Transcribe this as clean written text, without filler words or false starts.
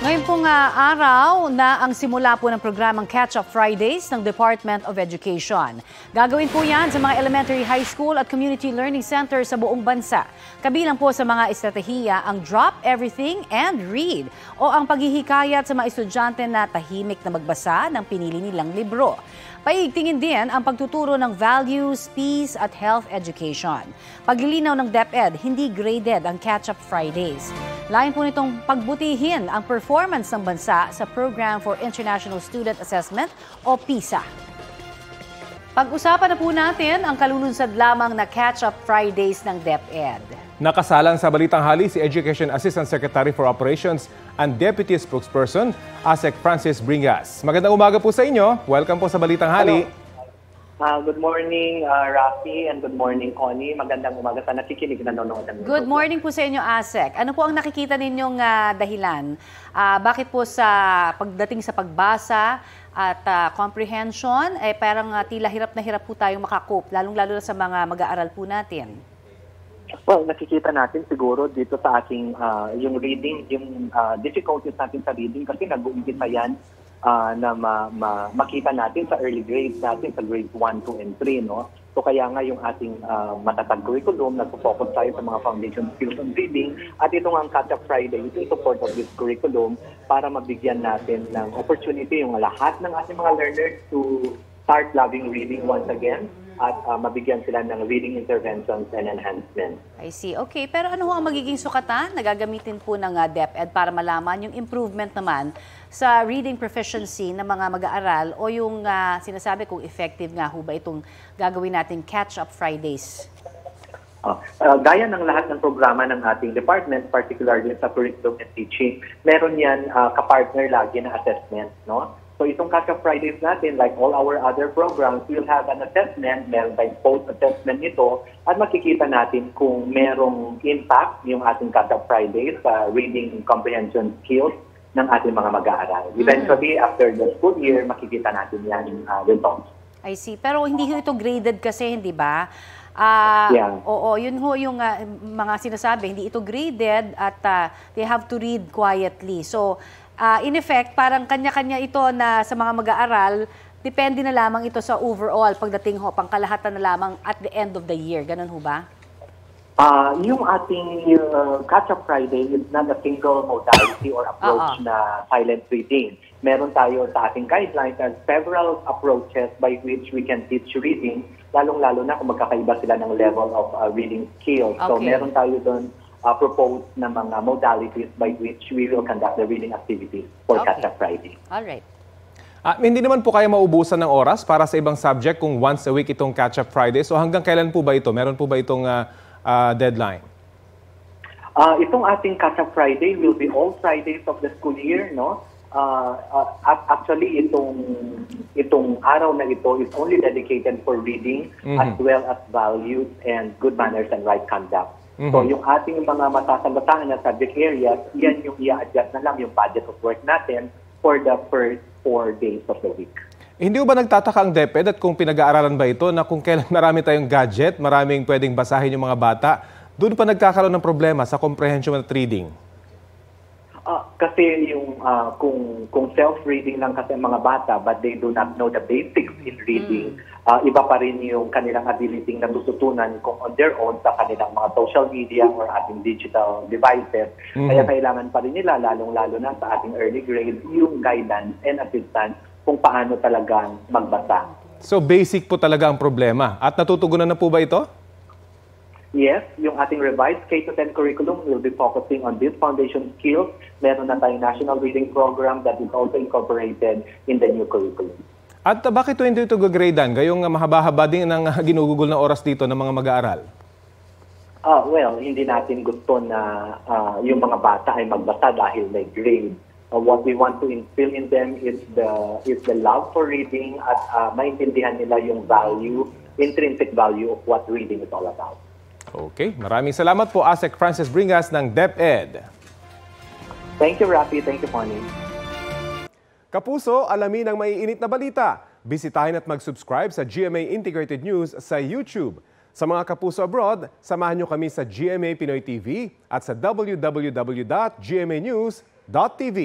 Ngayon pong araw na ang simula po ng programang Catch-up Fridays ng Department of Education. Gagawin po yan sa mga elementary, high school at community learning centers sa buong bansa. Kabilang po sa mga estratehiya ang Drop Everything and Read o ang paghihikayat sa mga estudyante na tahimik na magbasa ng pinili nilang libro. Paigtingin din ang pagtuturo ng values, peace at health education. Paglilinaw ng DepEd, hindi graded ang Catch-up Fridays. Layon po nitong pagbutihin ang performance ng bansa sa Program for International Student Assessment o PISA. Pag-usapan na po natin ang kalulunsad lamang na Catch-up Fridays ng DepEd. Nakasalang sa Balitang Hali si Education Assistant Secretary for Operations and Deputy Spokesperson, ASEC Francis Bringas. Magandang umaga po sa inyo. Welcome po sa Balitang Hali. Good morning, Rafi, and good morning, Connie. Magandang umaga sa nakikinig na nanonood. Good morning po sa inyo, ASEC. Ano po ang nakikita ninyong dahilan? Bakit po sa pagdating sa pagbasa at comprehension, parang tila hirap na hirap po tayong makakope, lalong-lalo na sa mga mag-aaral po natin? Well, nakikita natin siguro dito sa ating yung reading, yung difficulties natin sa reading kasi nag-uumpisa yan na makita natin sa early grades natin, sa grades 1, 2, and 3, no? So kaya nga yung ating matatag curriculum, nagpo-focus tayo sa mga foundation skills on reading at ito nga ang Catch-up Friday, ito yung support of this curriculum para mabigyan natin ng opportunity yung lahat ng ating mga learners to start loving reading once again at mabigyan sila ng reading interventions and enhancements. I see. Okay, pero ano ho ang magiging sukatan na gagamitin po ng DepEd para malaman yung improvement naman sa reading proficiency ng mga mag-aaral o yung sinasabi kung effective nga ho ba itong gagawin nating Catch-up Fridays? Gaya ng lahat ng programa ng ating department, particularly sa curriculum and teaching, meron yan kapartner lagi na assessment, no? So itong Catch-up Fridays natin, like all our other programs, we'll have an assessment, meron tayong post-assessment nito, at makikita natin kung merong impact yung ating Catch-up Fridays sa reading comprehension skills ng ating mga mag-aaral. Eventually, after the school year, makikita natin yan results. I see. Pero hindi ito graded kasi, hindi ba? Yeah. Oo, yun ho yung mga sinasabi, hindi ito graded at they have to read quietly. So, in effect, parang kanya-kanya ito na sa mga mag-aaral, depende na lamang ito sa overall pagdating ho, pangkalahatan na lamang at the end of the year. Ganun ho ba? Yung ating Catch-up Friday is not a single modality or approach na silent reading. Meron tayo sa ating guidelines and several approaches by which we can teach reading, lalong-lalo na kung magkakaiba sila ng level of reading skills. Okay. So meron tayo doon proposed na mga modalities by which we will conduct the reading activities for Catch-up Friday. Alright. Hindi naman po kaya maubusan ng oras para sa ibang subject kung once a week itong Catch-up Friday. So hanggang kailan po ba ito? Meron po ba itong deadline? Itong ating Catch-up Friday will be all Fridays of the school year, no? Actually, itong araw na ito is only dedicated for reading as well as values and good manners and right conduct. So yung ating mga masasagutan na subject areas, yan yung i-adjust na lang yung budget of work natin for the first 4 days of the week. Hindi ba nagtataka ang DepEd at kung pinag-aaralan ba ito na kung kailan marami tayong gadget, maraming pwedeng basahin yung mga bata, doon pa nagkakaroon ng problema sa comprehension at reading? Kasi yung kung self-reading lang kasi ang mga bata but they do not know the basics in reading, iba pa rin yung kanilang ability na tututunan kung on their own sa kanilang mga social media or ating digital devices. Kaya kailangan pa rin nila, lalong-lalo na sa ating early grade, yung guidance and assistance kung paano talagang magbasa. So basic po talaga ang problema. At natutugunan na po ba ito? Yes, yung ating revised K-10 curriculum will be focusing on these foundation skills. Meron na tayong national reading program that is also incorporated in the new curriculum. At bakit hindi ito gagradean? Gayong mahaba-haba din ang ginugugol na oras dito ng mga mag-aaral? Well, hindi natin gusto na yung mga bata ay magbasa dahil may grade. What we want to instill in them is the love for reading at maintindihan nila yung value, intrinsic value of what reading is all about. Okay, maraming salamat po ASEC Francis Bringas ng DepEd. Thank you, Rafi. Thank you, Connie. Kapuso, alamin ang maiinit na balita. Bisitahin at mag-subscribe sa GMA Integrated News sa YouTube. Sa mga kapuso abroad, samahan nyo kami sa GMA Pinoy TV at sa www.gmanews.tv.